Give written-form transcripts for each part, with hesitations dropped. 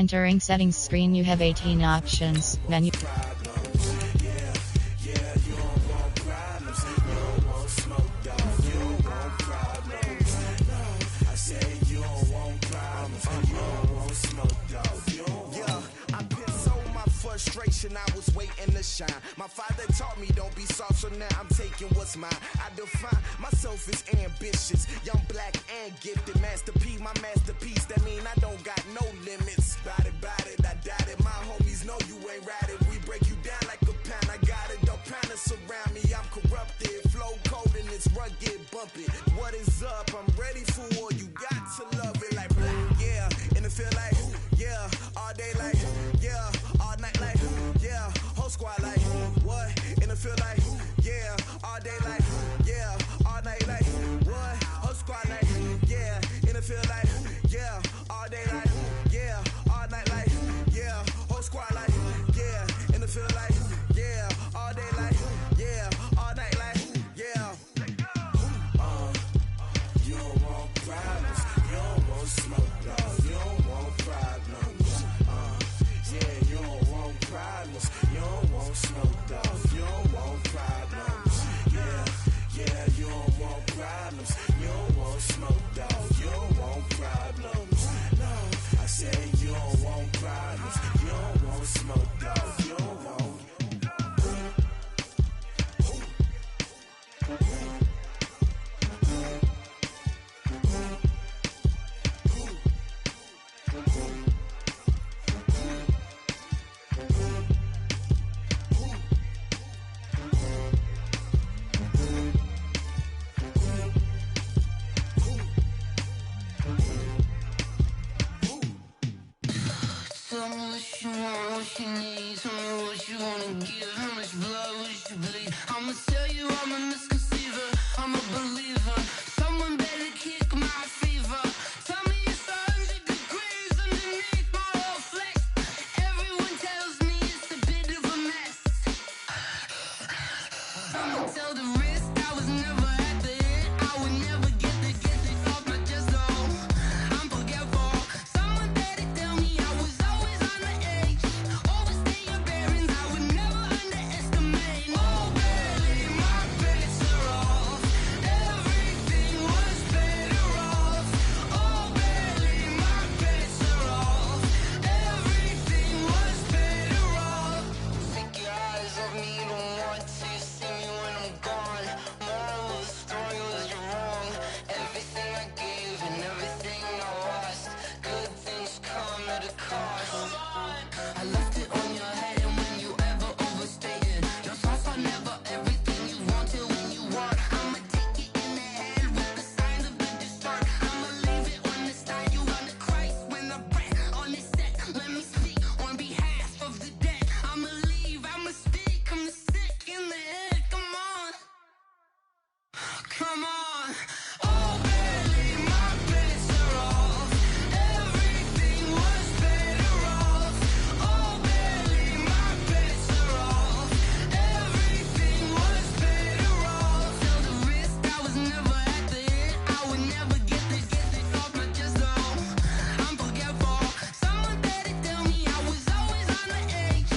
entering settings screen, you have 18 options. Menu. Frustration, I was waiting to shine. My father taught me don't be soft, so now I'm taking what's mine. I define myself as ambitious, young, black, and gifted. Master P, my masterpiece. That mean I don't got no limits. Bout it, I doubt it. My homies know you ain't ratted. We break you down like a pound. I got it, don't pound to surround me. I'm corrupted, flow cold and it's rugged, bumpy. What is up? I'm ready for war. You got to love it like black, yeah. And it feel like, yeah, all day like, yeah. All night like, yeah, whole squad like, what? And it feel like, yeah, all day like, yeah, all night like, what? Whole squad like, yeah, and it feel like, yeah, all day like, yeah, all night like, yeah, whole squad like, yeah, and it feel like, yeah, all day like, yeah, all night like, yeah. You don't want problems, you don't want smoke, no, you don't want problems, yeah, you don't want problems, you don't want smoke, dog, you don't want problems, yeah, you don't want problems, you don't want smoke, dog, you don't want problems, no, I say you don't want problems, you don't want smoke, dog, you don't want. Tell me what you want, what you need. Tell me what you wanna give. How much blood would you bleed? I'ma tell you I'm a misconceiver, I'm a believer. Someone better kick my fever. Tell me it's 100 degrees underneath my whole flesh. Everyone tells me it's a bit of a mess. I'ma tell the risk I was never at the end. I would never get it off my chest though. I'm forgetful. Someone better tell me I was always on the edge. Overstay your bearings, I would never underestimate. Oh baby, my bets are off. Everything was better off. Oh baby, my bets are off. Everything was better off. Take your eyes off me, you don't want to see me when I'm gone. Moral of the story was you're wrong. Everything I gave and everything I lost. Good things come at a cost. I left it on your head, and when you ever overstated, your thoughts are never everything you wanted when you want. I'ma take it in the head with the signs of the dessert. I'ma leave it on the side. You on the Christ when I breath on this set. Let me speak on behalf of the dead. I'ma leave, I'ma speak. I'm the sick in the head. Come on, come on. Oh baby, my bets are off. Everything was better off. Oh baby, my bets are off. Everything was better off. Tell the risk I was never at the end. I would never get it off my chest though. I'm forgetful. Someone better tell me I was always on the edge.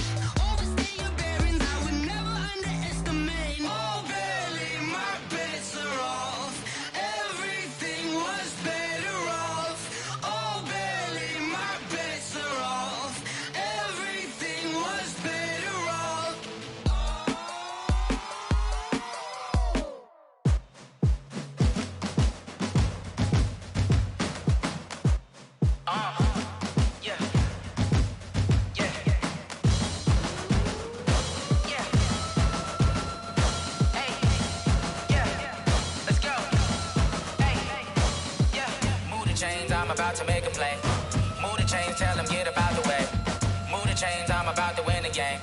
Overstay your bearings, I would never underestimate. Oh baby, my bets are off. Everything was better off. Oh baby, my bets are off. Everything was better off. Yeah. Yeah. Yeah. Hey. Yeah. Let's go. Hey. Yeah. Move the chains, I'm about to make a play. Move the chains, tell them get about the way. Move the chains, I'm about to win the game.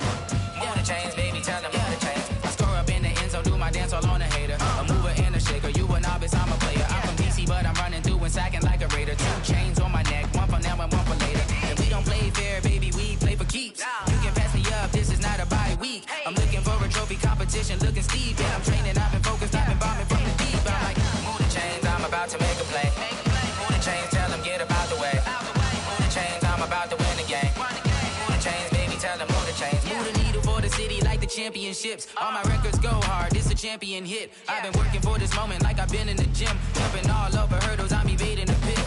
Move the chains, baby, tell them move the chains. I score up in the end zone, do my dance all on a hater. A mover and a shaker, you a novice, I'm a player. I'm from DC, but I'm running through and sacking like a raider. 2 chains on my neck, one for now and one for later. And we don't play fair, baby, we play for keeps. You can pass me up, this is not a bye week. I'm looking for a trophy competition, looking steep. Yeah, I'm training, I've been focused, I've been bombing from the deep. I'm like, move the chains, I'm about to make a play. Move the chains, tell them get about the way. Move the chains, I'm about to win the game. championships. All my records go hard, this a champion hit. I've been working for this moment like I've been in the gym. Jumping all over hurdles, I'm evading the pit.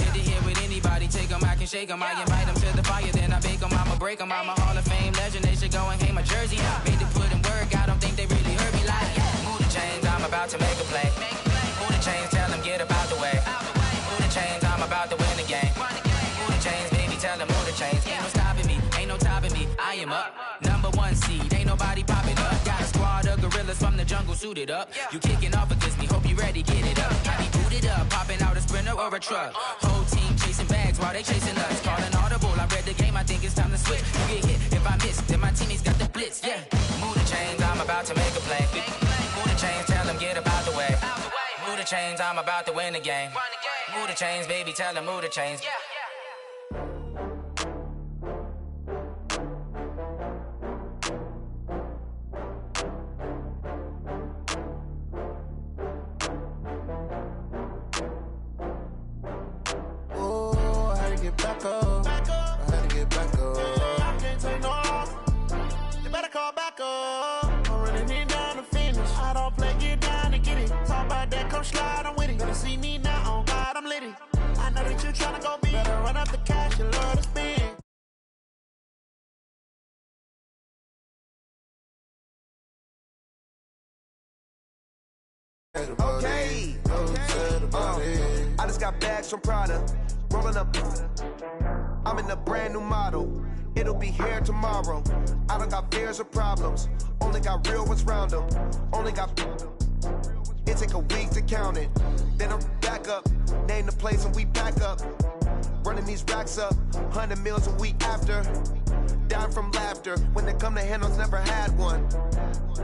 Good to hear with anybody, take them, I can shake them. I invite them to the fire, then I bake them, I'ma break them. I'm a Hall of Fame legend, they should go and hang my jersey. Made to put in work, I don't think they really heard me like, move the chains, I'm about to make a play. Move the chains, tell them get up out the way. Move the chains, I'm about to win the game. Move the chains, baby, tell them move the chains. Ain't no stopping me, ain't no topping me, I am up. #1 seed, ain't nobody popping up. Got a squad of gorillas from the jungle suited up. You kicking off against me, hope you ready, get it up. I be booted up, popping out a Sprinter or a truck. Whole team chasing bags while they chasing us. Calling audible, I read the game, I think it's time to switch. You get hit, if I miss, then my teammates got the blitz, yeah. Move the chains, I'm about to make a play. Move the chains, tell them get up out the way. Move the chains, I'm about to win the game. Move the chains, baby, tell them move the chains. Back up. I had to get back up. I can't take no off. You better call back up. I'm running it down to finish. I don't play, get down to get it. Talk about that, come slide, I'm with it. Better see me now, on God, I'm litty. I know that you tryna go big. Better run up the cash, you love to spend. Okay. I just got bags from Prada. Rolling up, I'm in a brand new model. It'll be here tomorrow. I don't got fears or problems. Only got real ones round them. Only got. It take a week to count it. Then I'm back up. Name the place and we pack up. Running these racks up. 100 meals a week after. Down from laughter. When they come to handles, never had one.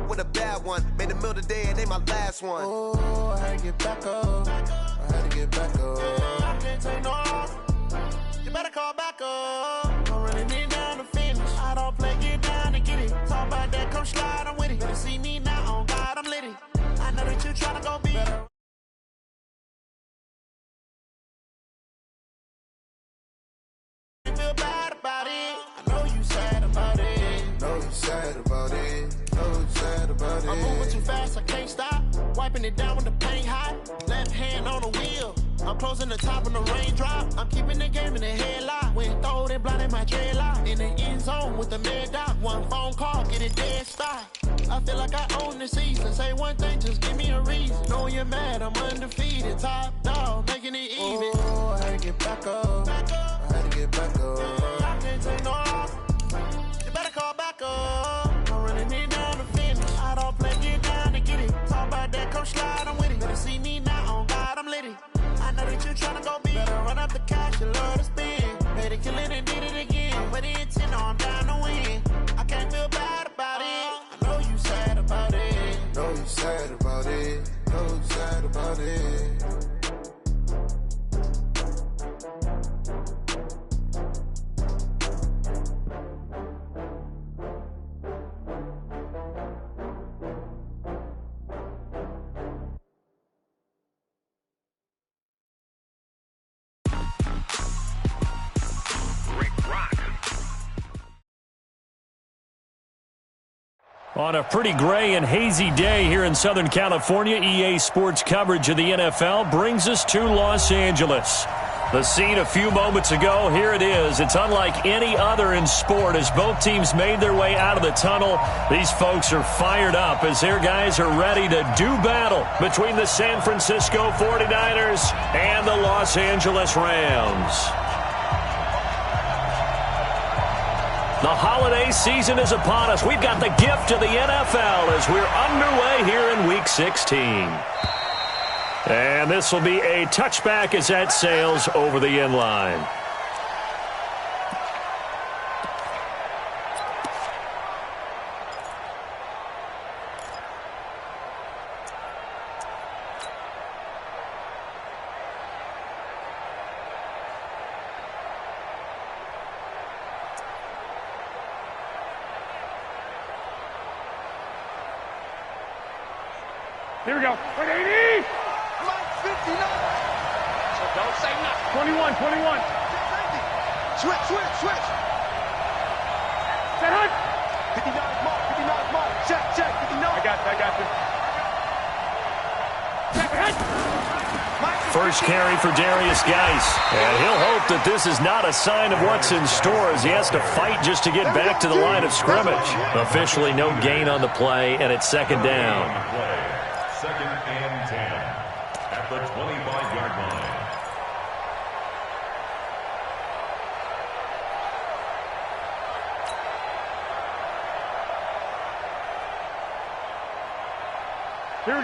With a bad one. Made a meal today and they my last one. Oh, I had to get back up. I had to get back up. I can't take no off. You better call back up. I'm running it down to finish. I don't play, get down to get it. Talk about that, come slide, I'm with it. Better see me now, on God, I'm litty. I know that you tryna go be better. Feel bad about it. I know you sad about it. Know you sad about it. Know you sad about it. I'm moving too fast, I can't stop. Wiping it down when the paint hot. Left hand on the wheel. I'm closing the top when the raindrop. I'm keeping the game in the headlock. When throwed and blinded my dreadlock. In the end zone with the mad dot. One phone call, get it dead stop. I feel like I own the season. Say one thing, just give me a reason. Know you're mad, I'm undefeated. Top dog, making it even. Oh, I had to get back up. I had to get back up. I can't take no off. You better call back up. I'm running it down to finish. I don't play, get down to get it. Talk about that, come slide, I'm with it. Better see me now, on God, I'm litty. I know that you tryna go big. Better run up the cash, you love to spend. Better kill it and did it again. With the intent, I'm down to win. I can't feel bad about it. I know you sad about it. Know you sad about it. Know you sad about it. On a pretty gray and hazy day here in Southern California, EA Sports coverage of the NFL brings us to Los Angeles. The scene a few moments ago, here it is. It's unlike any other in sport as both teams made their way out of the tunnel. These folks are fired up as their guys are ready to do battle between the San Francisco 49ers and the Los Angeles Rams. The holiday season is upon us. We've got the gift of the NFL as we're underway here in Week 16. And this will be a touchback as that sails over the end line. Here we go. 180! Mike 59. So don't say nothing. 21. Switch. Set hunt. 59 mark. first carry for Darius Geis. And he'll hope that this is not a sign of what's in store as he has to fight just to get back to the line of scrimmage. Officially no gain on the play, and it's second down. Second and 10 at the 25-yard line.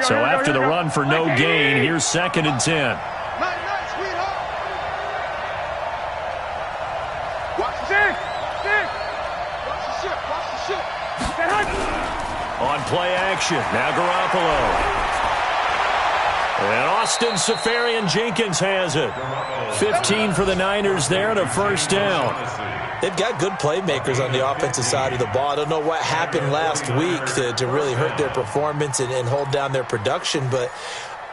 So after the run for no gain, here's second and 10. Nice, sweetheart. Watch the ship. Watch the ship. Watch the ship. On play action, now Garoppolo. And Austin Seferian-Jenkins has it. 15 for the Niners there and a first down. They've got good playmakers on the offensive side of the ball. I don't know what happened last week to really hurt their performance and hold down their production, but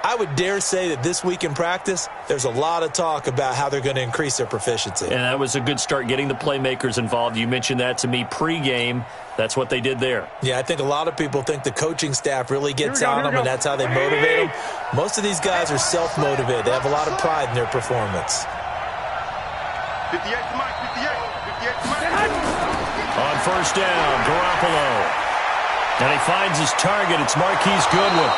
I would dare say that this week in practice, there's a lot of talk about how they're going to increase their proficiency. And that was a good start getting the playmakers involved. You mentioned that to me pregame. That's what they did there. Yeah, I think a lot of people think the coaching staff really gets on them, and that's how they motivate them. Most of these guys are self-motivated. They have a lot of pride in their performance. 58 to Mike, 58 to Mike. On first down, Garoppolo. And he finds his target. It's Marquise Goodwin.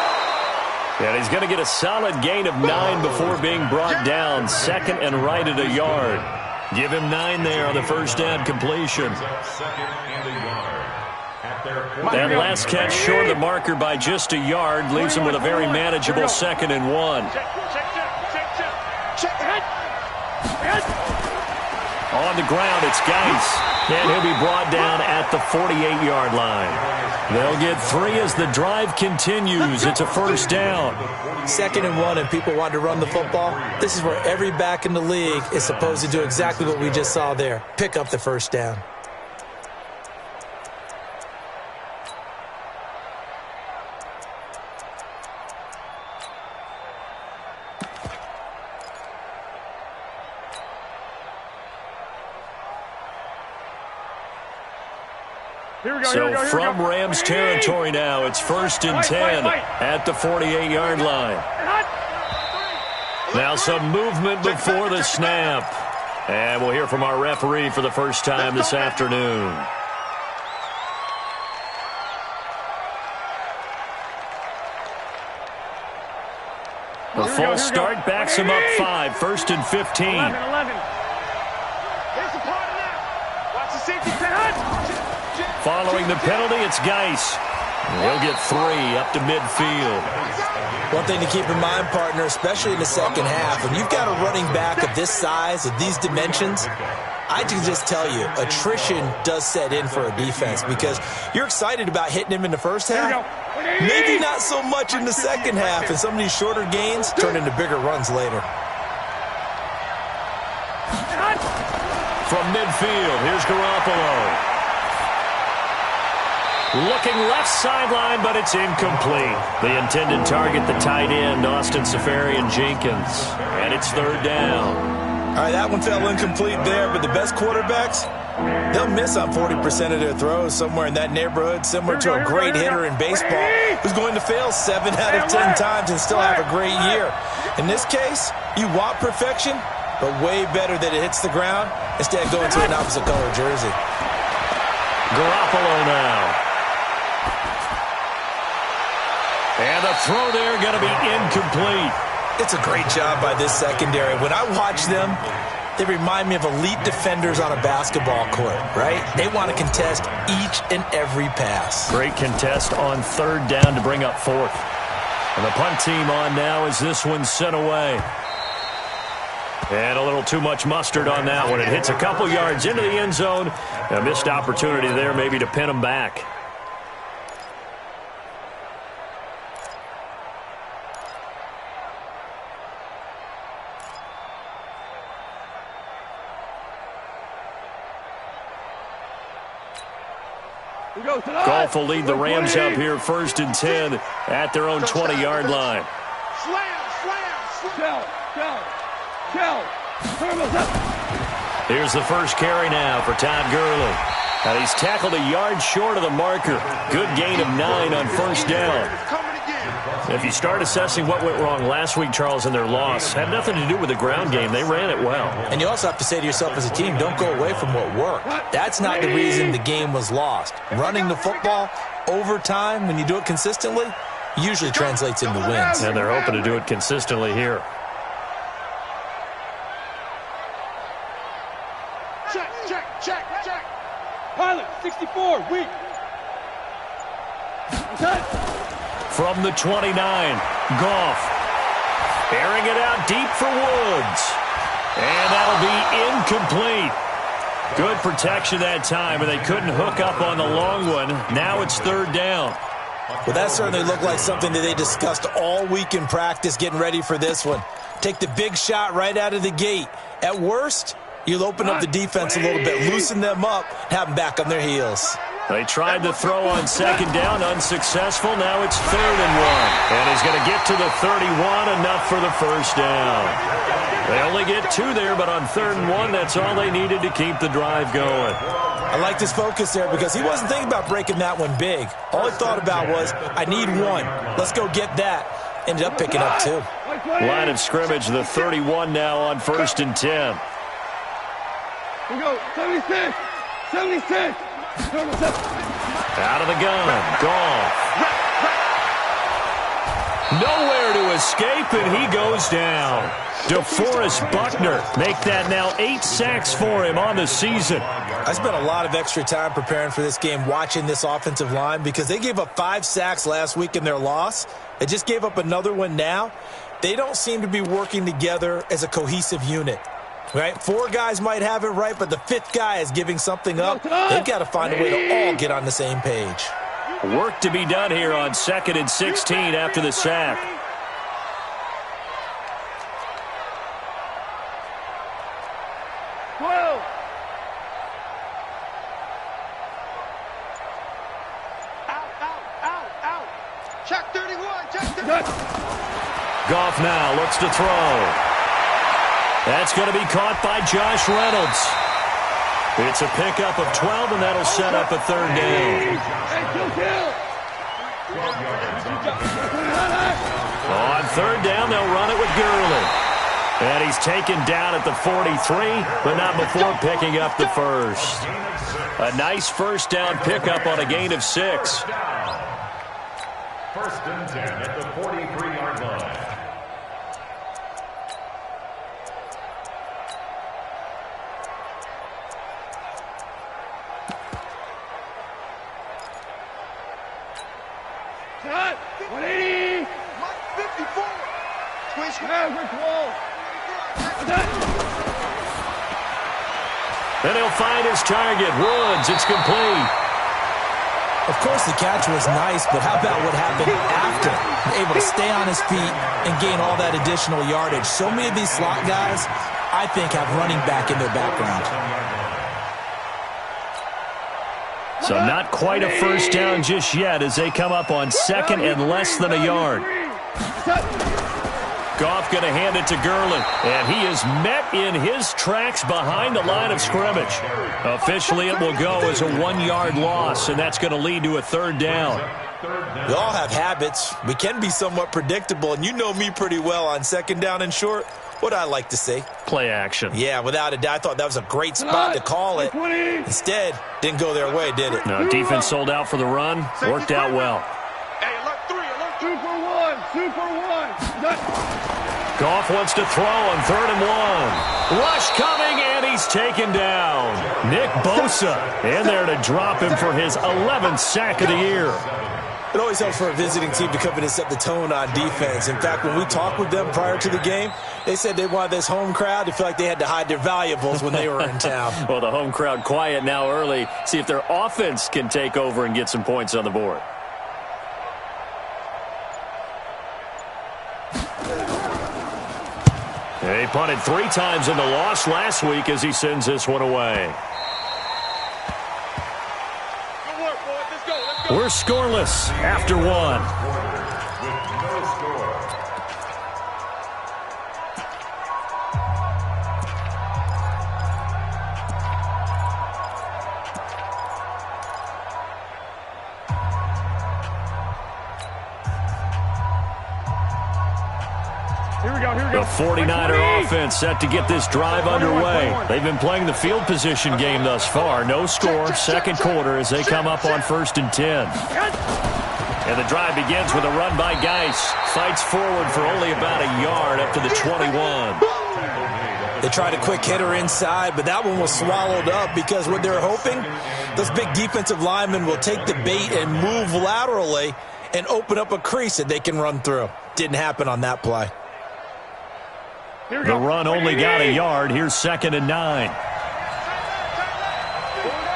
And he's going to get a solid gain of 9 before being brought down. Second and right at a yard. Give him 9 there on the first down completion. Second and a yard at their That last catch short of the marker by just a yard leaves him with a very manageable second and 1. On the ground, it's Geis. And he'll be brought down at the 48-yard line. They'll get 3 as the drive continues. It's a first down. Second and 1, and people want to run the football. This is where every back in the league is supposed to do exactly what we just saw there. Pick up the first down. So from Rams territory now, it's first and 10 at the 48-yard line. Now some movement before the snap. And we'll hear from our referee for the first time this afternoon. The false start backs him up 5, first and 15. 11. Here's the part now. Watch the safety. Following the penalty, it's Geis. He'll get 3 up to midfield. One thing to keep in mind, partner, especially in the second half, when you've got a running back of this size, of these dimensions, I can just tell you, attrition does set in for a defense because you're excited about hitting him in the first half. Maybe not so much in the second half, and some of these shorter gains turn into bigger runs later. From midfield, here's Garoppolo. Looking left sideline, but it's incomplete. The intended target, the tight end, Austin Seferian-Jenkins. And it's third down. All right, that one fell incomplete there, but the best quarterbacks, they'll miss on 40% of their throws, somewhere in that neighborhood, similar to a great hitter in baseball who's going to fail 7 out of 10 times and still have a great year. In this case, you want perfection, but way better that it hits the ground instead of going to an opposite color jersey. Garoppolo now. And the throw there going to be incomplete. It's a great job by this secondary. When I watch them, they remind me of elite defenders on a basketball court, right? They want to contest each and every pass. Great contest on third down to bring up 4th. And the punt team on now as this one's sent away. And a little too much mustard on that one. It hits a couple yards into the end zone. A missed opportunity there maybe to pin them back. Goff will lead the Rams up here first and 10 at their own 20-yard line. Here's the first carry now for Todd Gurley. And he's tackled a yard short of the marker. Good gain of 9 on first down. If you start assessing what went wrong last week, Charles, in their loss, had nothing to do with the ground game. They ran it well. And you also have to say to yourself as a team, don't go away from what worked. That's not the reason the game was lost. Running the football over time, when you do it consistently, usually translates into wins. And they're hoping to do it consistently here. Check. Pilot, 64, weak. From the 29, Goff. Airing it out deep for Woods. And that'll be incomplete. Good protection that time, and they couldn't hook up on the long one. Now it's third down. Well, that certainly looked like something that they discussed all week in practice getting ready for this one. Take the big shot right out of the gate. At worst, you'll open up the defense a little bit, loosen them up, have them back on their heels. They tried to throw on second down, unsuccessful. Now it's 3rd and 1. And he's going to get to the 31, enough for the first down. They only get 2 there, but on 3rd and 1, that's all they needed to keep the drive going. I liked his focus there because he wasn't thinking about breaking that one big. All he thought about was, I need 1. Let's go get that. Ended up picking up 2. Line of scrimmage, the 31 now on 1st and 10. We go, 76. Out of the gun, Goff. Nowhere to escape, and he goes down. DeForest Buckner make that now 8 sacks for him on the season. I spent a lot of extra time preparing for this game, watching this offensive line, because they gave up 5 sacks last week in their loss. They just gave up another one now. They don't seem to be working together as a cohesive unit. Right? 4 guys might have it right, but the 5th guy is giving something up. They've got to find a way to all get on the same page. Work to be done here on 2nd and 16 after the sack. Out. Check 31. Goff now looks to throw. That's going to be caught by Josh Reynolds. It's a pickup of 12, and that'll set up a 3rd down. On 3rd down, they'll run it with Gurley. And he's taken down at the 43, but not before picking up the first. A nice first down pickup on a gain of 6. 1st and 10 at the 43-yard line. Cut! 180! 54! Twitch! Average wall! Then he'll find his target. Woods, it's complete. Of course, the catch was nice, but how about what happened after? Able to stay on his feet and gain all that additional yardage. So many of these slot guys, I think, have running back in their background. So not quite a first down just yet as they come up on 2nd and less than a yard. Goff going to hand it to Gurley, and he is met in his tracks behind the line of scrimmage. Officially, it will go as a 1-yard loss, and that's going to lead to a 3rd down. We all have habits. We can be somewhat predictable, and you know me pretty well on 2nd down and short. What I like to say? Play action. Yeah, without a doubt. I thought that was a great spot to call it. Instead, didn't go their way, did it? No, defense sold out for the run. Worked out well. Hey, alert 3, alert 2 for 1. Goff wants to throw on 3rd and 1. Rush coming, and he's taken down. Nick Bosa in there to drop him for his 11th sack of the year. It always helps for a visiting team to come in and set the tone on defense. In fact, when we talked with them prior to the game, they said they wanted this home crowd to feel like they had to hide their valuables when they were in town. Well, the home crowd quiet now early. See if their offense can take over and get some points on the board. He punted 3 times in the loss last week as he sends this one away. We're scoreless after 1. With no score. The 49er offense set to get this drive underway. They've been playing the field position game thus far. No score, second quarter as they come up on 1st and 10. And the drive begins with a run by Geis. Fights forward for only about a yard up to the 21. They tried a quick hitter inside, but that one was swallowed up because what they're hoping, those big defensive linemen will take the bait and move laterally and open up a crease that they can run through. Didn't happen on that play. The run only got a yard. Here's 2nd and 9.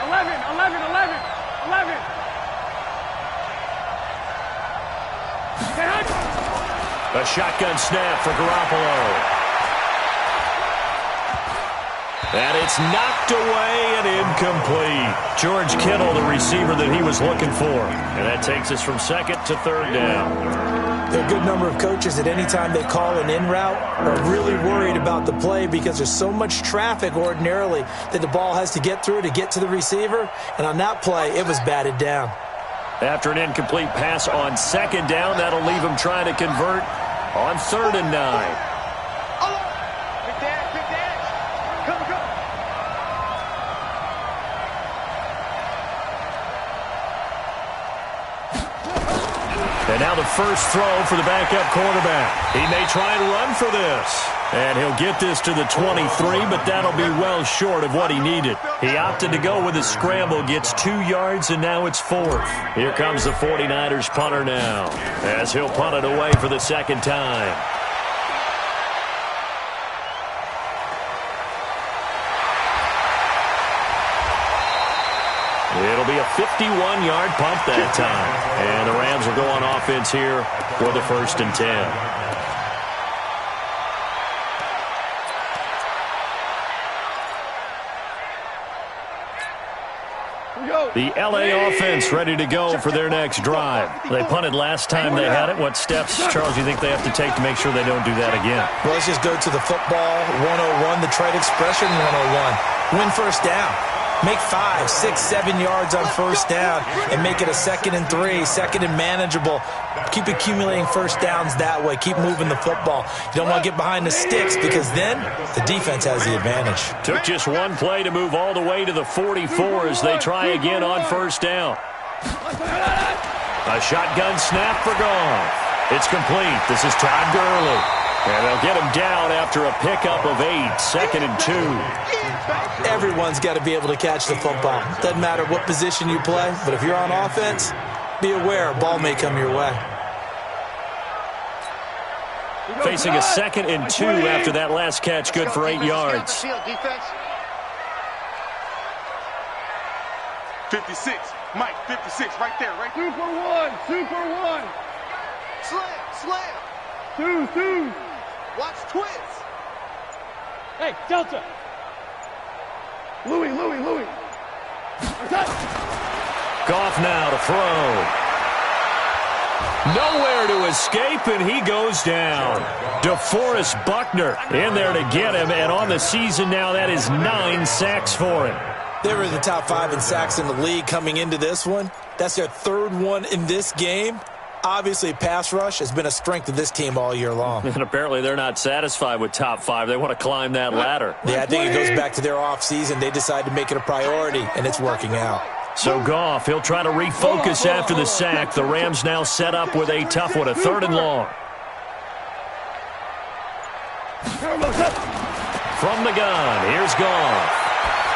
11. A shotgun snap for Garoppolo. And it's knocked away and incomplete. George Kittle, the receiver that he was looking for. And that takes us from 2nd to 3rd down. There are a good number of coaches that anytime they call an in route are really worried about the play because there's so much traffic ordinarily that the ball has to get through to get to the receiver. And on that play, it was batted down. After an incomplete pass on 2nd down, that'll leave him trying to convert on 3rd and 9. And now the first throw for the backup quarterback. He may try and run for this. And he'll get this to the 23, but that'll be well short of what he needed. He opted to go with a scramble, gets 2 yards, and now it's 4th. Here comes the 49ers punter now, as he'll punt it away for the 2nd time. It'll be a 51-yard punt that time. And the Rams will go on offense here for the 1st and 10. The L.A. offense ready to go for their next drive. They punted last time they had it. What steps, Charles, do you think they have to take to make sure they don't do that again? Well, let's just go to the football 101, the trade expression 101. Win first down. Make 5, 6, 7 yards on first down and make it a 2nd and 3, 2nd and manageable. Keep accumulating first downs that way. Keep moving the football. You don't want to get behind the sticks because then the defense has the advantage. Took just one play to move all the way to the 44 as they try again on first down. A shotgun snap for Goff. It's complete. This is Todd Gurley. And they'll get him down after a pickup of 8, 2nd and 2. Everyone's got to be able to catch the football. Doesn't matter what position you play, but if you're on offense, be aware a ball may come your way. Facing a 2nd and 2 after that last catch, good for 8 yards. 56, Mike, 56, right there, right there. Super one. Slam. Two. Watch twist. Hey, Delta. Louis. Goff now to throw. Nowhere to escape, and he goes down. DeForest Buckner in there to get him, and on the season now, that is 9 sacks for him. They were in the top 5 in sacks in the league coming into this one. That's their 3rd one in this game. Obviously, pass rush has been a strength of this team all year long. And apparently they're not satisfied with top 5. They want to climb that ladder. Yeah, I think it goes back to their offseason. They decided to make it a priority, and it's working out. So Goff, he'll try to refocus after the sack. The Rams now set up with a tough one, a 3rd and long. From the gun, here's Goff.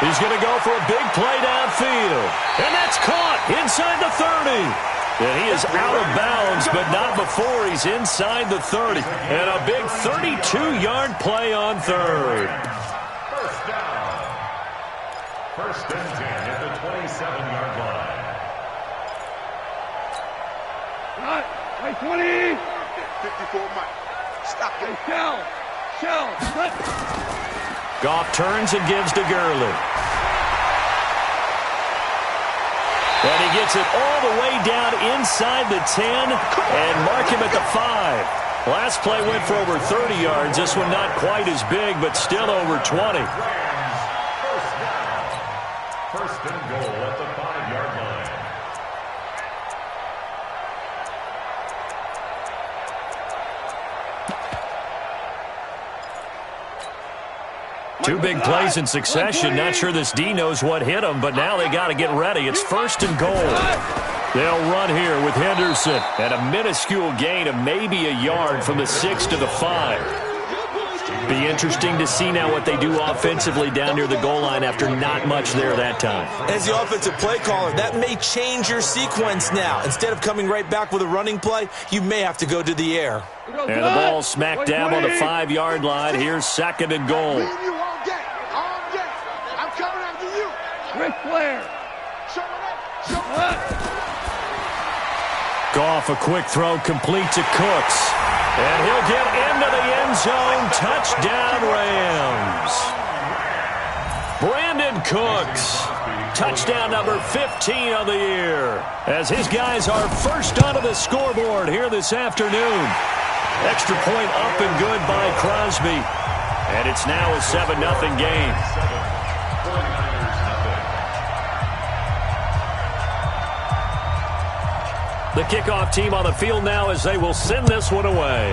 He's going to go for a big play downfield. And that's caught inside the 30. And he is out of bounds, but not before he's inside the 30. And a big 32-yard play on 3rd. First down. 1st and 10 at the 27-yard line. Right, 20. 54, Mike. Stop it. Shell. Cut. Goff turns and gives to Gurley. And he gets it all the way down inside the 10 and mark him at the 5. Last play went for over 30 yards. This one not quite as big, but still over 20. First down. 1st and goal at the 5-yard line. Two big plays in succession. Not sure this D knows what hit him, but now they got to get ready. It's 1st and goal. They'll run here with Henderson at a minuscule gain of maybe a yard from the 6 to the 5. Be interesting to see now what they do offensively down near the goal line after not much there that time. As the offensive play caller, that may change your sequence now. Instead of coming right back with a running play, you may have to go to the air. And the ball smack dab on the 5-yard line. Here's 2nd and goal. I'm coming after you. Ric Flair. Goff, a quick throw, complete to Cooks. And he'll get into the end zone. Touchdown, Rams. Brandon Cooks. Touchdown number 15 of the year. As his guys are first onto the scoreboard here this afternoon. Extra point up and good by Crosby. And it's now a 7-0 game. The kickoff team on the field now as they will send this one away.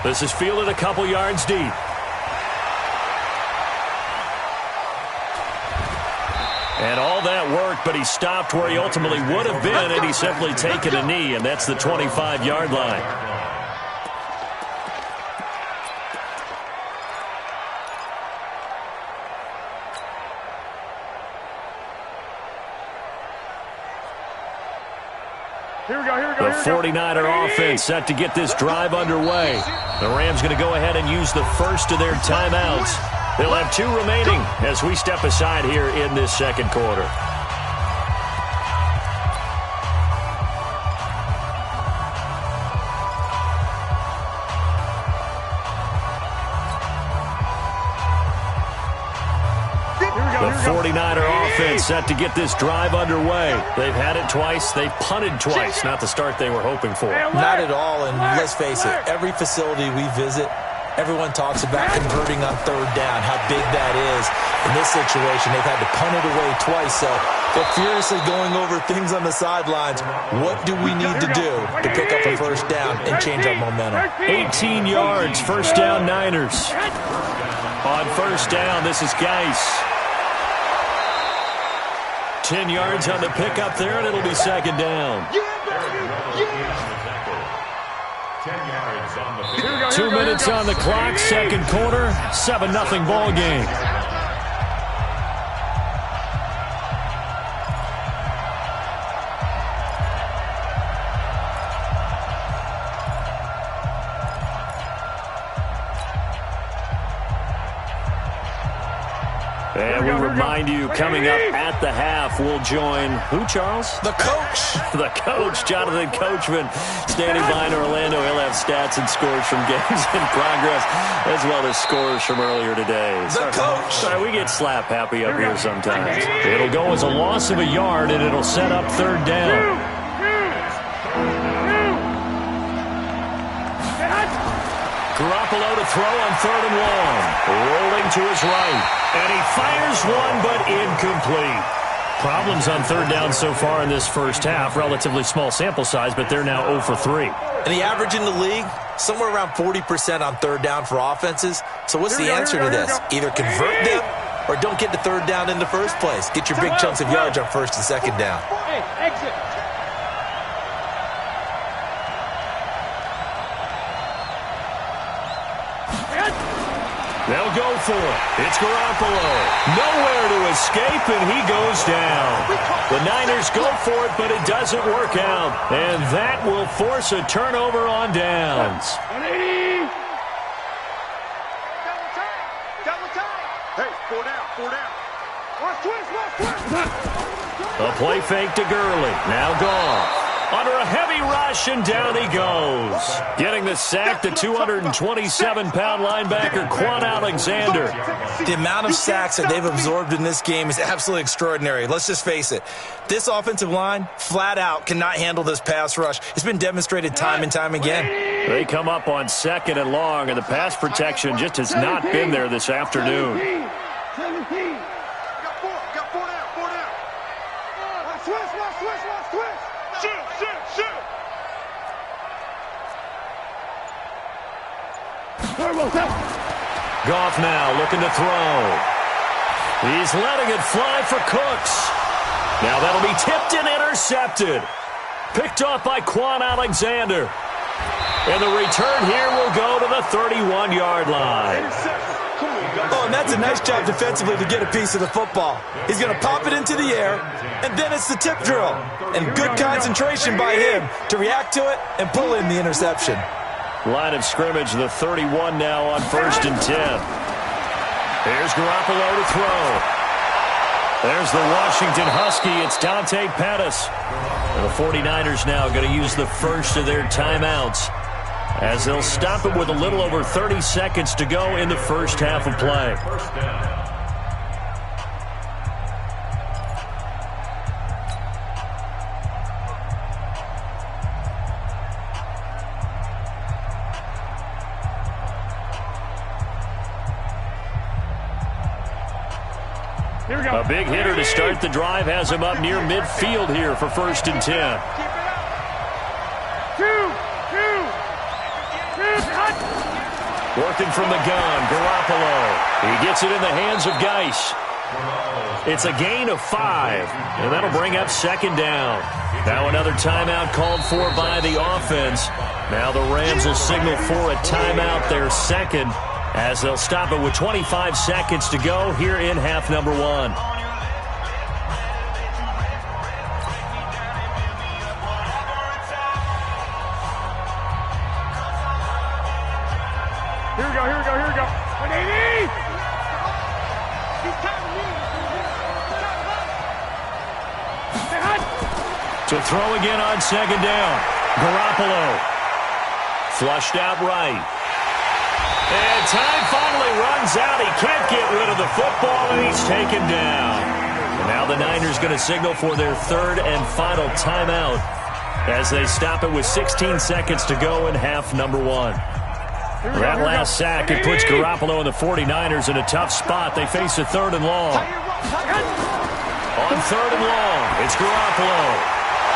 This is fielded a couple yards deep. And all that work, but he stopped where he ultimately would have been, and he's simply taken a knee, and that's the 25-yard line. The 49er offense set to get this drive underway. The Rams going to go ahead and use the first of their timeouts. They'll have 2 remaining as we step aside here in this second quarter. The 49er offense set to get this drive underway. They've had it twice. They've punted twice. Not the start they were hoping for. Not at all, and let's face it, every facility we visit, everyone talks about converting on 3rd down, how big that is. In this situation, they've had to punt it away twice, so they're furiously going over things on the sidelines. What do we need to do to pick up a 1st down and change our momentum? 18 yards, 1st down Niners. On 1st down, this is Geis. 10 yards on the pickup there, and it'll be 2nd down. 2 minutes on the clock, second quarter, 7-0 ball game. And we remind you, coming up at the half, we'll join who, Charles? The coach. The coach, Jonathan Coachman, standing by in Orlando. He'll have stats and scores from games in progress, as well as scores from earlier today. The coach. Sorry, we get slap happy up here sometimes. It'll go as a loss of a yard, and it'll set up 3rd down. Garoppolo to throw on 3rd and long. Rolling to his right. And he fires one, but incomplete. Problems on 3rd down so far in this first half. Relatively small sample size, but they're now 0 for 3. And the average in the league, somewhere around 40% on 3rd down for offenses. So what's the answer to this? Either convert them or don't get to 3rd down in the first place. Get your big chunks of yards on 1st and 2nd down. Hey, exit. They'll go for it. It's Garoppolo. Nowhere to escape, and he goes down. The Niners go for it, but it doesn't work out. And that will force a turnover on downs. 180. Double time. Hey, 4 down. Watch twist. A play fake to Gurley. Now Goff. Under a heavy rush, and down he goes. Getting the sack, the 227-pound linebacker, Quan Alexander. The amount of sacks that they've absorbed in this game is absolutely extraordinary. Let's just face it. This offensive line, flat out, cannot handle this pass rush. It's been demonstrated time and time again. They come up on 2nd and long, and the pass protection just has not been there this afternoon. 17. Got 4 down. Watch twist. Shoot. Goff now looking to throw. He's letting it fly for Cooks. Now that'll be tipped and intercepted. Picked off by Quan Alexander. And the return here will go to the 31-yard line. Oh, and that's a nice job defensively to get a piece of the football. He's going to pop it into the air, and then it's the tip drill. And good concentration by him to react to it and pull in the interception. Line of scrimmage, the 31 now on 1st and 10. Here's Garoppolo to throw. There's the Washington Husky. It's Dante Pettis. And the 49ers now going to use the first of their timeouts as they'll stop it with a little over 30 seconds to go in the first half of play. A big hitter to start the drive has him up near midfield here for 1st and 10. Working from the gun, Garoppolo. He gets it in the hands of Geis. It's a gain of 5, and that'll bring up 2nd down. Now another timeout called for by the offense. Now the Rams will signal for a timeout, their 2nd, as they'll stop it with 25 seconds to go here in half number 1. Here we go. What they need? To throw again on 2nd down. Garoppolo. Flushed out right. And time finally runs out. He can't get rid of the football, and he's taken down. And now the Niners going to signal for their 3rd and final timeout as they stop it with 16 seconds to go in half number 1. That last sack, it puts Garoppolo and the 49ers in a tough spot. They face a 3rd and long. On 3rd and long, it's Garoppolo.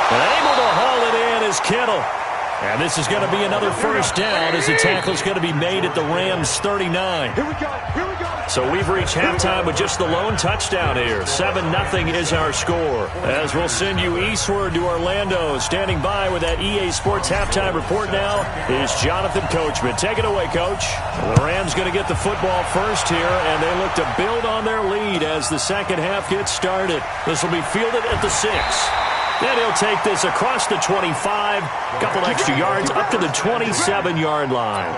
And able to haul it in is Kittle. And this is going to be another 1st down as the tackle is going to be made at the Rams' 39. Here we go. So we've reached halftime with just the lone touchdown here. 7-0 is our score. As we'll send you eastward to Orlando. Standing by with that EA Sports halftime report now is Jonathan Coachman. Take it away, Coach. The Rams going to get the football first here, and they look to build on their lead as the second half gets started. This will be fielded at the 6. Then he'll take this across the 25, couple extra yards up to the 27-yard line.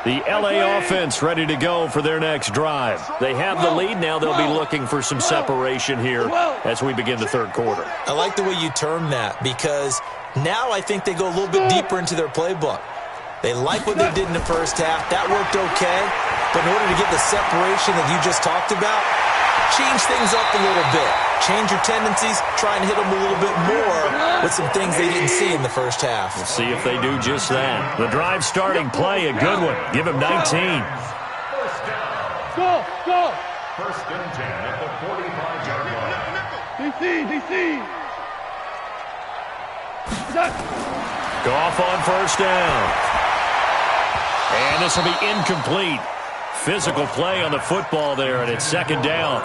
The LA offense ready to go for their next drive. They have the lead now. They'll be looking for some separation here as we begin the 3rd quarter. I like the way you term that because now I think they go a little bit deeper into their playbook. They like what they did in the first half. That worked okay. But in order to get the separation that you just talked about, change things up a little bit. Change your tendencies. Try and hit them a little bit more with some things they didn't see in the first half. We'll see if they do just that. The drive starting play, a good one. Give him 19. Go. 1st and 10 at the 45-yard line. DC. Goff on 1st down. And this will be incomplete. Physical play on the football there, and it's 2nd down.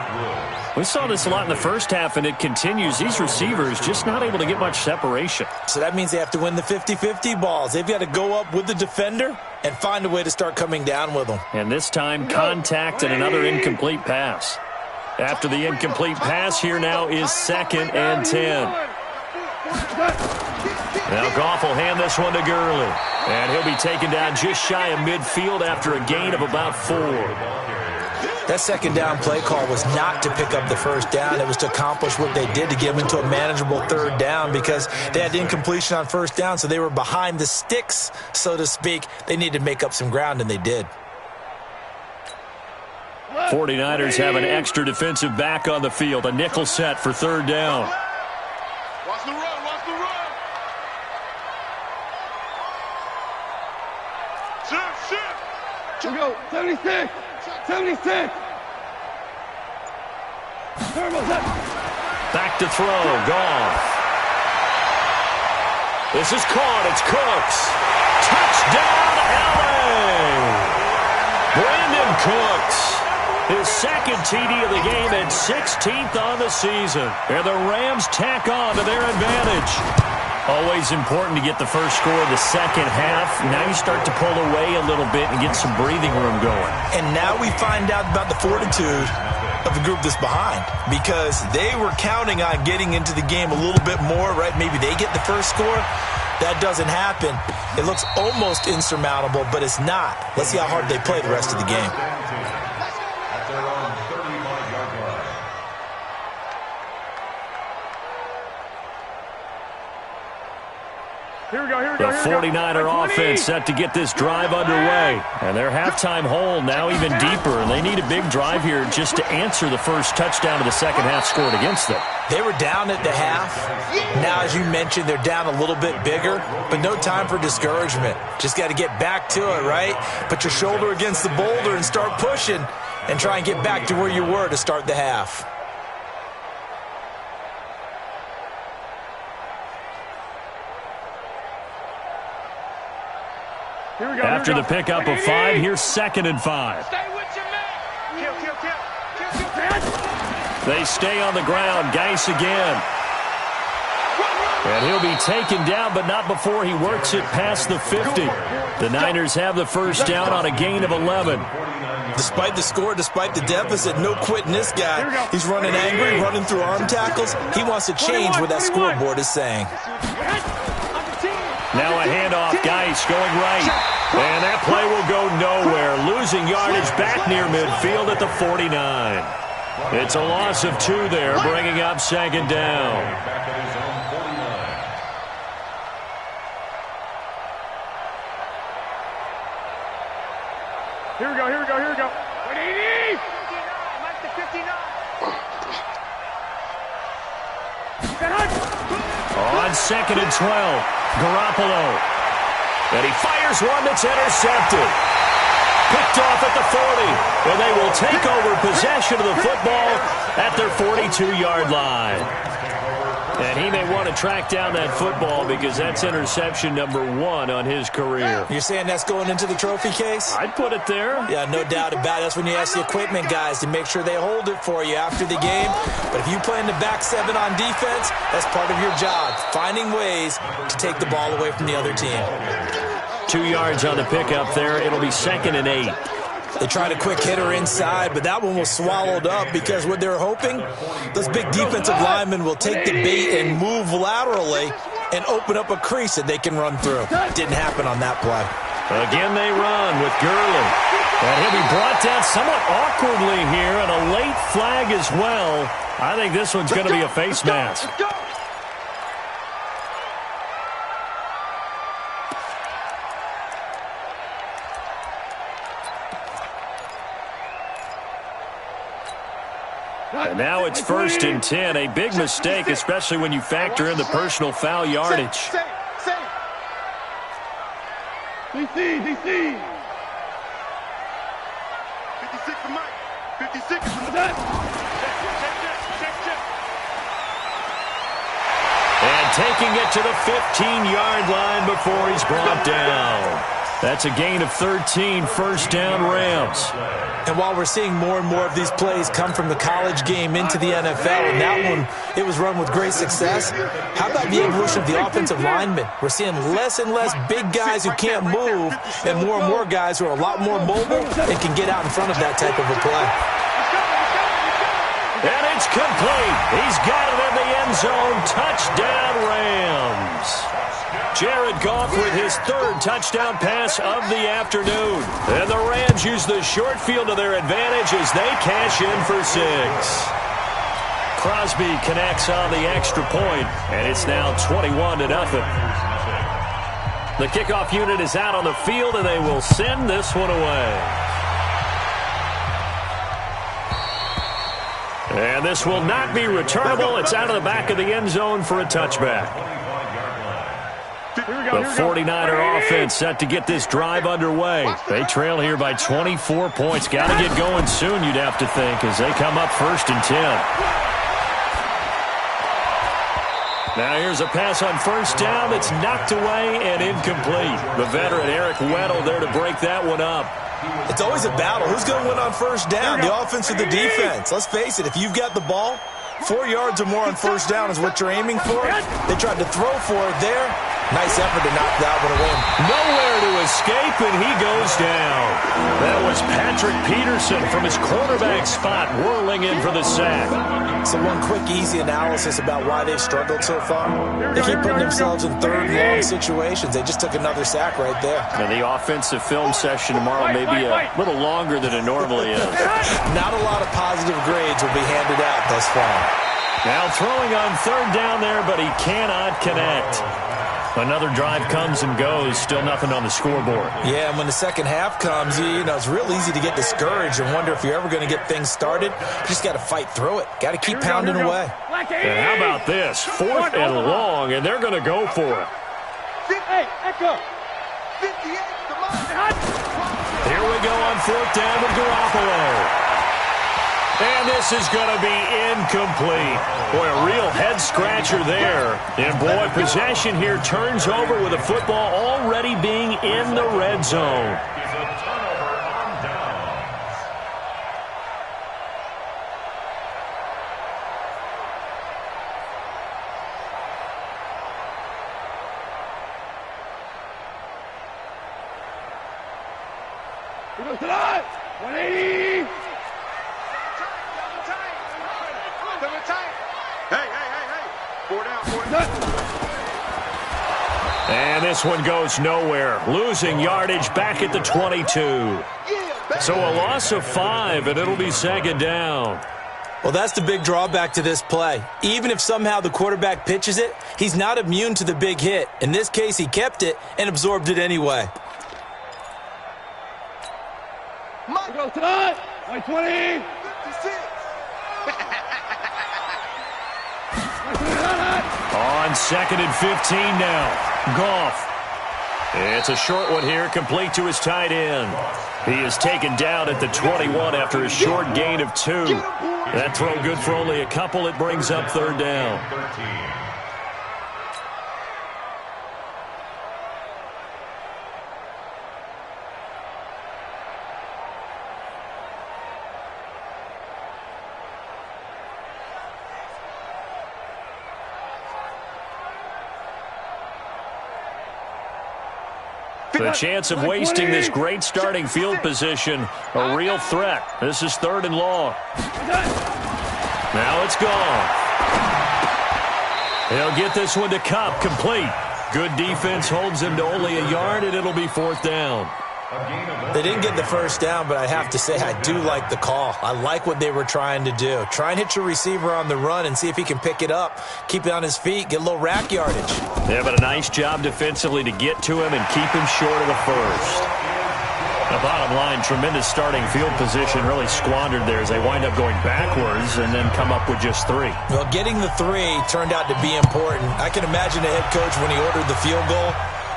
We saw this a lot in the first half, and it continues. These receivers just not able to get much separation. So that means they have to win the 50-50 balls. They've got to go up with the defender and find a way to start coming down with them. And this time, contact and another incomplete pass. After the incomplete pass, here now is 2nd and 10. Now Goff will hand this one to Gurley. And he'll be taken down just shy of midfield after a gain of about 4. That 2nd down play call was not to pick up the 1st down. It was to accomplish what they did to get them into a manageable 3rd down because they had incompletion on 1st down, so they were behind the sticks, so to speak. They needed to make up some ground, and they did. 49ers have an extra defensive back on the field. A nickel set for 3rd down. Watch the run. Here we go. 76. Back to throw. Goff. This is caught. It's Cooks. Touchdown, LA! Brandon Cooks. His second TD of the game and 16th on the season. And the Rams tack on to their advantage. Always important to get the first score of the second half. Now you start to pull away a little bit and get some breathing room going. And now we find out about the fortitude of the group that's behind, because they were counting on getting into the game a little bit more, right? Maybe they get the first score. That doesn't happen. It looks almost insurmountable, but it's not. Let's see how hard they play the rest of the game. At their own 35-yard line. Here we go, here we go, The here we go. 49er offense set to get this drive underway. And their halftime hole now even deeper. And they need a big drive here just to answer the first touchdown of the second half scored against them. They were down at the half. Now, as you mentioned, they're down a little bit bigger, but no time for discouragement. Just got to get back to it, right? Put your shoulder against the boulder and start pushing and try and get back to where you were to start the half. Here we go, After here the we go. pickup of 5, here's 2nd and 5. Stay with your man. Kill. They stay on the ground. Geis again. And he'll be taken down, but not before he works it past the 50. The Niners have the first down on a gain of 11. Despite the score, despite the deficit, no quitting this guy. He's running angry, running through arm tackles. He wants to change what that scoreboard is saying. Now a handoff. Geis going right. And that play will go nowhere. Losing yardage back near midfield at the 49. It's a loss of 2 there, bringing up 2nd down. Back at his own 49. Here we go, here we go, here we go. 180! On 2nd and 12, Garoppolo. And he fires one that's intercepted. Picked off at the 40. And they will take over possession of the football at their 42-yard line. And he may want to track down that football because that's interception number 1 on his career. You're saying that's going into the trophy case? I'd put it there. Yeah, no doubt about it. That's when you ask the equipment guys to make sure they hold it for you after the game. But if you play in the back 7 on defense, that's part of your job, finding ways to take the ball away from the other team. 2 yards on the pickup there. It'll be 2nd and 8. They tried a quick hitter inside, but that one was swallowed up because what they're hoping, those big defensive linemen will take the bait and move laterally and open up a crease that they can run through. Didn't happen on that play. Again they run with Gurley. And he'll be brought down somewhat awkwardly here, and a late flag as well. I think this one's going to be a face mask. And now it's 1st and 10. A big mistake, especially when you factor in the personal foul yardage. DC. 56 for Mike. 56 for that. Check. And taking it to the 15-yard line before he's brought down. That's a gain of 13, 1st down Rams. And while we're seeing more and more of these plays come from the college game into the NFL, and that one, it was run with great success, how about the evolution of the offensive linemen? We're seeing less and less big guys who can't move and more guys who are a lot more mobile and can get out in front of that type of a play. And it's complete. He's got it in the end zone. Touchdown, Rams. Jared Goff with his 3rd touchdown pass of the afternoon. And the Rams use the short field to their advantage as they cash in for 6. Crosby connects on the extra point, and it's now 21-0. The kickoff unit is out on the field, and they will send this one away. And this will not be returnable. It's out of the back of the end zone for a touchback. The 49er offense set to get this drive underway. They trail here by 24 points. Got to get going soon, you'd have to think, as they come up 1st and 10. Now here's a pass on 1st down that's knocked away and incomplete. The veteran Eric Weddle there to break that one up. It's always a battle. Who's going to win on 1st down, the offense or the defense? Let's face it, if you've got the ball, 4 yards or more on 1st down is what you're aiming for. They tried to throw for it there. Nice effort to knock that one away. Nowhere to escape, and he goes down. That was Patrick Peterson from his quarterback spot, whirling in for the sack. So one quick, easy analysis about why they've struggled so far. They keep putting themselves in 3rd and long situations. They just took another sack right there. Now the offensive film session tomorrow may be a little longer than it normally is. Not a lot of positive grades will be handed out thus far. Now throwing on 3rd down there, but he cannot connect. Another drive comes and goes, still nothing on the scoreboard. Yeah, and when the second half comes, you know, it's real easy to get discouraged and wonder if you're ever going to get things started. You just got to fight through it. Got to keep pounding away. And how about this? 4th and long, and they're going to go for it. Here we go on 4th down with Garoppolo. And this is going to be incomplete. Boy, a real head-scratcher there. And, boy, possession here turns over with the football already being in the red zone. He goes to the 180. And this one goes nowhere. Losing yardage back at the 22. So a loss of 5, and it'll be 2nd down. Well, that's the big drawback to this play. Even if somehow the quarterback pitches it, he's not immune to the big hit. In this case, he kept it and absorbed it anyway. He goes to the 120. On 2nd and 15 now. Goff. It's a short one here, complete to his tight end. He is taken down at the 21 after a short gain of 2. That throw good for only a couple. It brings up 3rd down. The chance of wasting this great starting field position, a real threat. This is 3rd and long. Now it's gone. He'll get this one to Cup, complete. Good defense holds him to only a yard, and it'll be 4th down. They didn't get the 1st down, but I have to say I do like the call. I like what they were trying to do. Try and hit your receiver on the run and see if he can pick it up. Keep it on his feet, get a little rack yardage. Yeah, but a nice job defensively to get to him and keep him short of the 1st. The bottom line, tremendous starting field position really squandered there as they wind up going backwards and then come up with just 3. Well, getting the 3 turned out to be important. I can imagine the head coach when he ordered the field goal.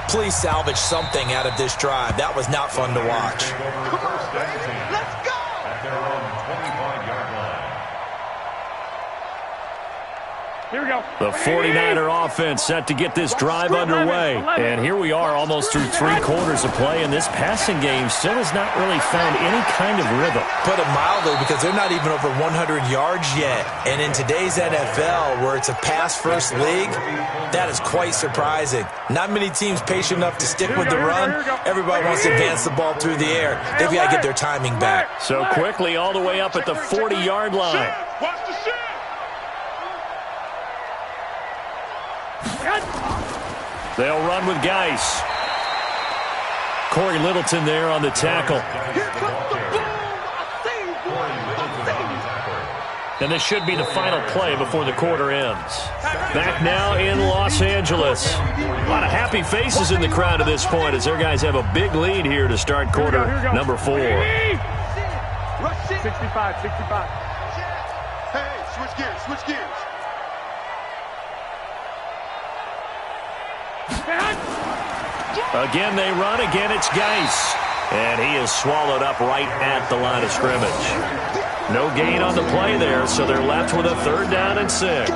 Please salvage something out of this drive. That was not fun to watch. Let's go! At their own 25-yard line. Here we go. The 49er offense set to get this drive underway. And here we are almost through 3 quarters of play, and this passing game still has not really found any kind of rhythm. Put it mildly, because they're not even over 100 yards yet. And in today's NFL, where it's a pass-first league, that is quite surprising. Not many teams patient enough to stick with the run. Everybody wants to advance the ball through the air. They've got to get their timing back. So quickly all the way up at the 40-yard line. Watch the shit. They'll run with Geis. Corey Littleton there on the tackle. And this should be the final play before the quarter ends. Back now in Los Angeles. A lot of happy faces in the crowd at this point as their guys have a big lead here to start quarter number 4. 65. Hey, switch gears. Again, they run. Again, it's Geis. And he is swallowed up right at the line of scrimmage. No gain on the play there, so they're left with a 3rd down and 6.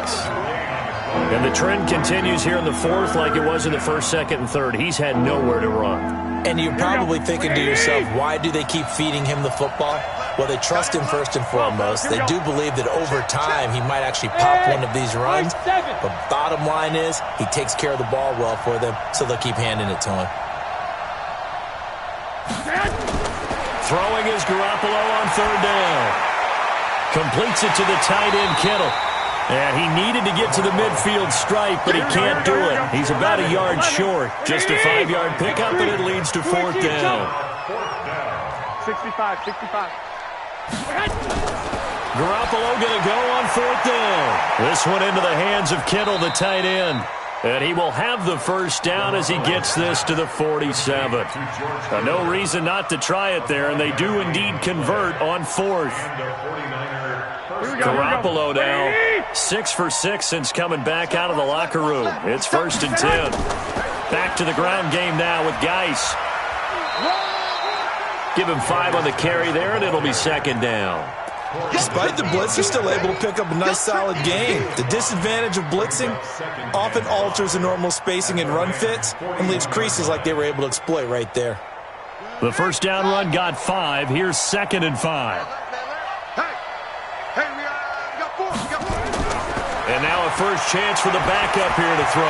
And the trend continues here in the 4th like it was in the 1st, 2nd, and 3rd. He's had nowhere to run. And you're probably thinking to yourself, why do they keep feeding him the football? Well, they trust him first and foremost. They do believe that over time he might actually pop one of these runs. But bottom line is he takes care of the ball well for them, so they'll keep handing it to him. Throwing is Garoppolo on 3rd down. Completes it to the tight end, Kittle. And he needed to get to the midfield stripe, but he can't do it. He's about a yard short. Just a 5-yard pickup, and it leads to 4th down. 65. Garoppolo going to go on 4th down. This one into the hands of Kittle, the tight end. And he will have the 1st down as he gets this to the 47. No reason not to try it there, and they do indeed convert on 4th. Garoppolo now 6 for 6 since coming back out of the locker room. It's 1st and 10. Back to the ground game now with Geis. Give him 5 on the carry there, and it'll be 2nd down. Despite the blitz, they're still able to pick up a nice, solid gain. The disadvantage of blitzing often alters the normal spacing and run fits and leaves creases like they were able to exploit right there. The 1st down run got 5. Here's 2nd and 5. And now a first chance for the backup here to throw.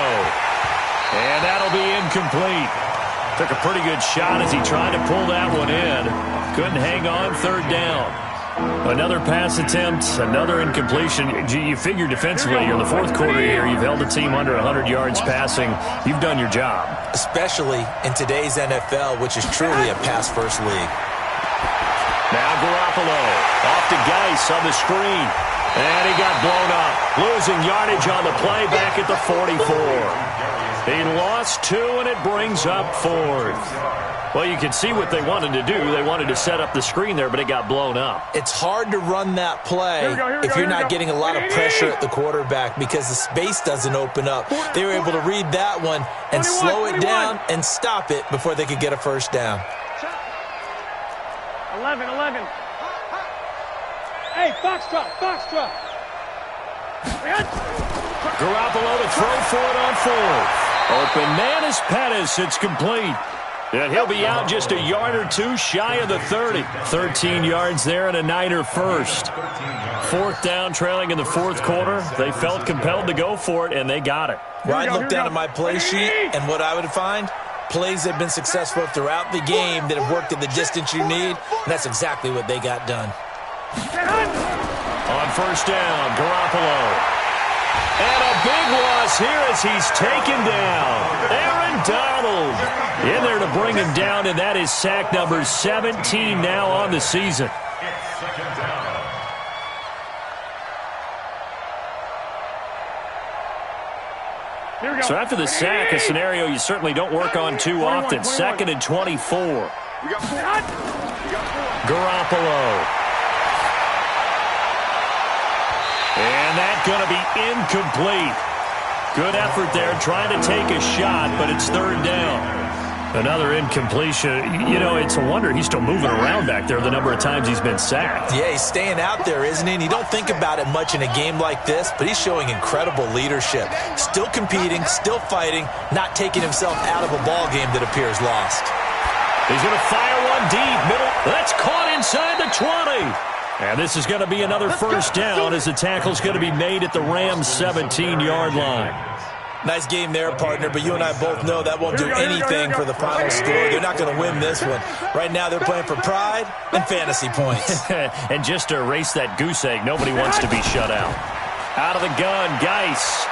And that'll be incomplete. Took a pretty good shot as he tried to pull that one in. Couldn't hang on. 3rd down. Another pass attempt, another incompletion. You figure defensively, you're in the 4th quarter here, you've held the team under 100 yards passing. You've done your job. Especially in today's NFL, which is truly a pass-first league. Now Garoppolo off to Geis on the screen. And he got blown up. Losing yardage on the play back at the 44. He lost 2, and it brings up 4th. Well, you can see what they wanted to do. They wanted to set up the screen there, but it got blown up. It's hard to run that play if you're not getting a lot of pressure at the quarterback because the space doesn't open up. They were able to read that one and slow it down and stop it before they could get a 1st down. 11. Hey, Foxtrot. Garoppolo to throw for it on 4th. Open man is Pettis. It's complete. And he'll be out just a yard or 2 shy of the 30. 13 yards there and a Niner 1st. 4th down, trailing in the 4th quarter. They felt compelled to go for it, and they got it. Well, I'd look down at my play sheet, and what I would find, plays that have been successful throughout the game that have worked at the distance you need, and that's exactly what they got done. On 1st down, Garoppolo. And a big loss here as he's taken down. Aaron Donald in there to bring him down, and that is sack number 17 now on the season. So after the sack, a scenario you certainly don't work on too often. 2nd and 24. Garoppolo. And that's going to be incomplete. Good effort there, trying to take a shot, but it's 3rd down. Another incompletion. You know, it's a wonder he's still moving around back there the number of times he's been sacked. Yeah, he's staying out there, isn't he? And you don't think about it much in a game like this, but he's showing incredible leadership. Still competing, still fighting, not taking himself out of a ball game that appears lost. He's going to fire one deep, middle. That's caught inside the 20. And this is going to be another 1st down as the tackle's going to be made at the Rams' 17-yard line. Nice game there, partner, but you and I both know that won't do anything for the final score. They're not going to win this one. Right now they're playing for pride and fantasy points. And just to erase that goose egg, nobody wants to be shut out. Out of the gun, Geis.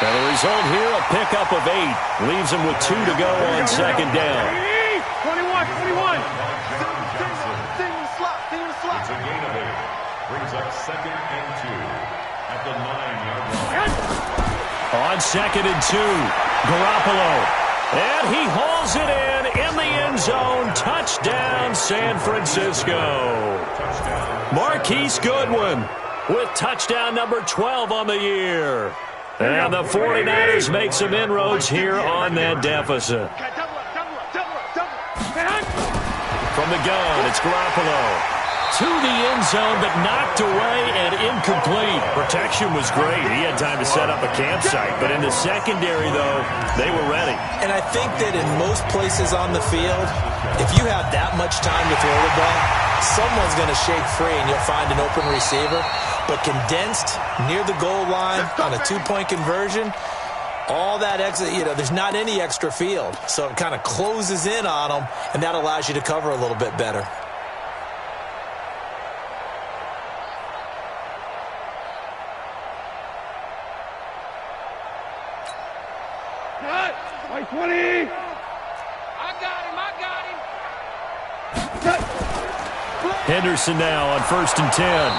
And the result here, a pickup of 8. Leaves him with 2 to go on 2nd down. 21. It's a gain of 8. Brings up 2nd and 2 at the 9-yard line. On 2nd and 2, Garoppolo. And he hauls it in the end zone. Touchdown, San Francisco. Marquise Goodwin with touchdown number 12 on the year. And the 49ers make some inroads here on that deficit. From the gun, it's Garoppolo. To the end zone, but knocked away and incomplete. Protection was great. He had time to set up a campsite. But in the secondary, though, they were ready. And I think that in most places on the field, if you have that much time to throw the ball, someone's going to shake free and you'll find an open receiver. But condensed near the goal line on a two-point conversion, all that extra, there's not any extra field. So it kind of closes in on them, and that allows you to cover a little bit better. Cut! 20! I got him. Cut! Henderson now on 1st and 10.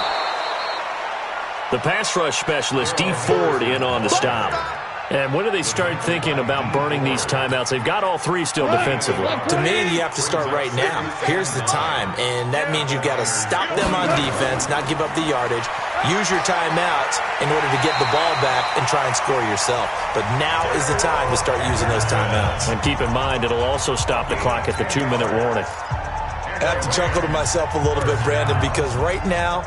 The pass rush specialist, D. Ford, in on the stop. And when do they start thinking about burning these timeouts? They've got all three still defensively. To me, you have to start right now. Here's the time, and that means you've got to stop them on defense, not give up the yardage, use your timeouts in order to get the ball back and try and score yourself. But now is the time to start using those timeouts. And keep in mind, it'll also stop the clock at the 2-minute warning. I have to chuckle to myself a little bit, Brandon, because right now,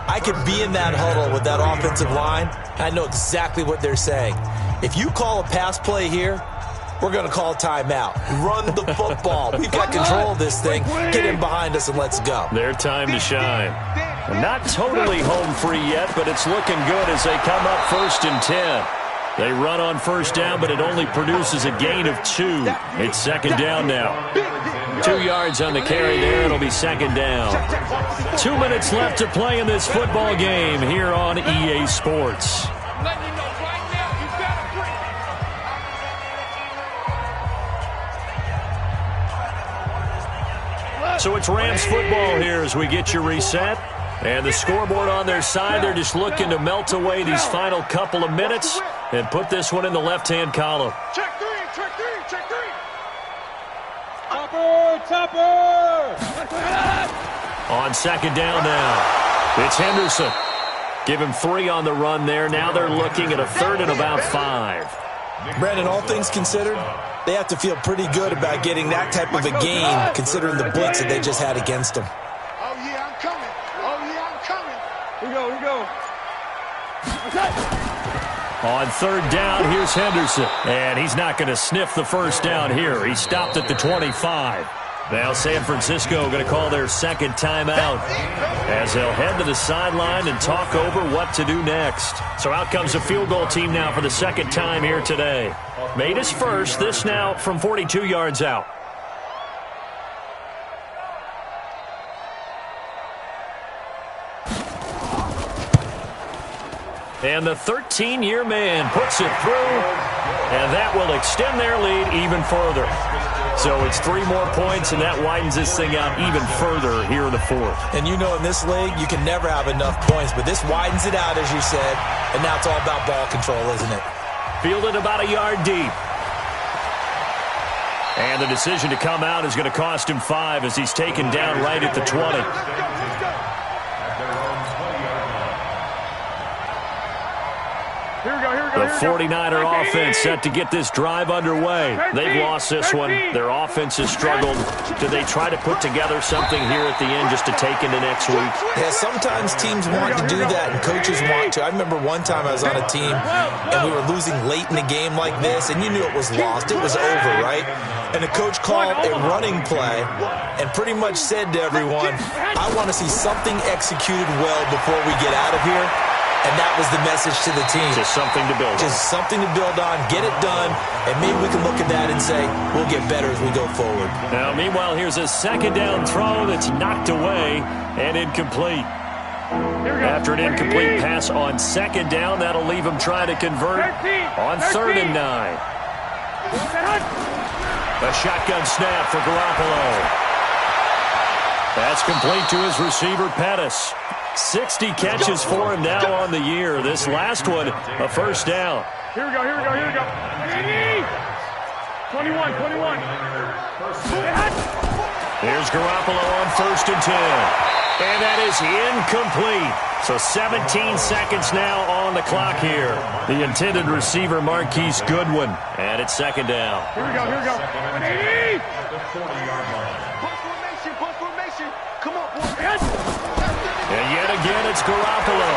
I could be in that huddle with that offensive line. I know exactly what they're saying. If you call a pass play here, we're going to call a timeout. Run the football. We've got control of this thing. Get in behind us and let's go. Their time to shine. And not totally home free yet, but it's looking good as they come up 1st and 10. They run on 1st down, but it only produces a gain of 2. It's 2nd down now. 2 yards on the carry there. It'll be 2nd down. 2 minutes left to play in this football game here on EA Sports. So it's Rams football here as we get you reset. And the scoreboard on their side, they're just looking to melt away these final couple of minutes and put this one in the left-hand column. Check three. Topper! On 2nd down now, it's Henderson. Give him 3 on the run there. Now they're looking at a 3rd and about 5. Brandon, all things considered, they have to feel pretty good about getting that type of a gain, considering the blitz that they just had against them. Oh, yeah, I'm coming. Here we go. On 3rd down, here's Henderson. And he's not going to sniff the 1st down here. He stopped at the 25. Now San Francisco going to call their 2nd timeout as they'll head to the sideline and talk over what to do next. So out comes a field goal team now for the 2nd time here today. Made his first, this now from 42 yards out. And the 13-year man puts it through, and that will extend their lead even further. So it's 3 more points, and that widens this thing out even further here in the 4th. And you know in this league, you can never have enough points, but this widens it out, as you said, and now it's all about ball control, isn't it? Fielded about a yard deep. And the decision to come out is going to cost him 5 as he's taken down right at the 20. The 49er offense set to get this drive underway. They've lost this one. Their offense has struggled. Do they try to put together something here at the end just to take into next week? Yeah, sometimes teams want to do that and coaches want to. I remember one time I was on a team and we were losing late in the game like this, and you knew it was lost. It was over, right? And the coach called a running play and pretty much said to everyone, I want to see something executed well before we get out of here. And that was the message to the team. Just something to build on. Just something to build on, get it done, and maybe we can look at that and say, we'll get better as we go forward. Now, meanwhile, here's a 2nd down throw that's knocked away and incomplete. After an incomplete pass on 2nd down, that'll leave him trying to convert on 3rd and 9. A shotgun snap for Garoppolo. That's complete to his receiver, Pettis. 60 catches for him now on the year. This last one, a 1st down. Here we go. 21. Here's Garoppolo on 1st and 10. And that is incomplete. So 17 seconds now on the clock here. The intended receiver, Marquise Goodwin. And it's second down. Here we go. 180. The 40-yard line. Punt formation. Come on, boy. And yet again, it's Garoppolo.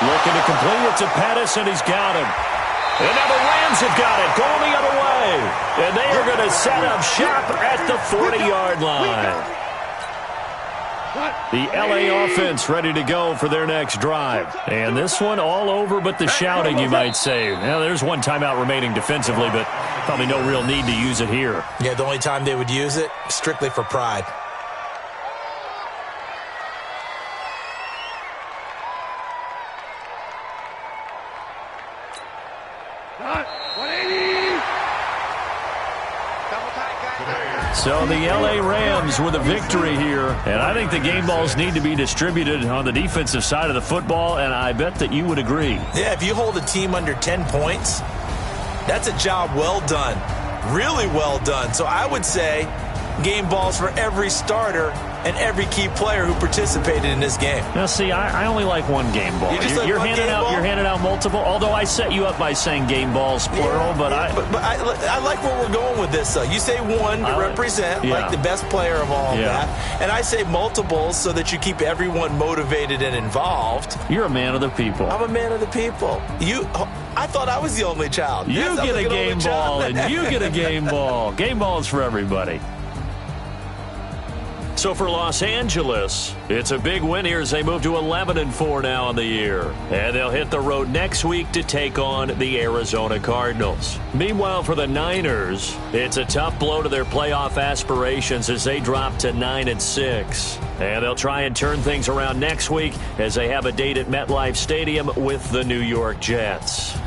Looking to complete it to Pettis, and he's got him. And now the Rams have got it, going the other way. And they are going to set up shop at the 40-yard line. The LA offense ready to go for their next drive. And this one all over but the shouting, you might say. Now, there's one timeout remaining defensively, but probably no real need to use it here. Yeah, the only time they would use it, strictly for pride. So the L.A. Rams with a victory here, and I think the game balls need to be distributed on the defensive side of the football, and I bet that you would agree. Yeah, if you hold a team under 10 points, that's a job well done, really well done. So I would say game balls for every starter and every key player who participated in this game. Now, see, I only like one game ball. You're handing out multiple, although I set you up by saying game balls, plural, but I like where we're going with this, though. You say one to represent, like the best player of all of that, and I say multiples so that you keep everyone motivated and involved. You're a man of the people. I'm a man of the people. I thought I was the only child. You get a game ball, and you get a game ball. Game balls for everybody. So for Los Angeles, it's a big win here as they move to 11-4 now on the year. And they'll hit the road next week to take on the Arizona Cardinals. Meanwhile, for the Niners, it's a tough blow to their playoff aspirations as they drop to 9-6. And they'll try and turn things around next week as they have a date at MetLife Stadium with the New York Jets.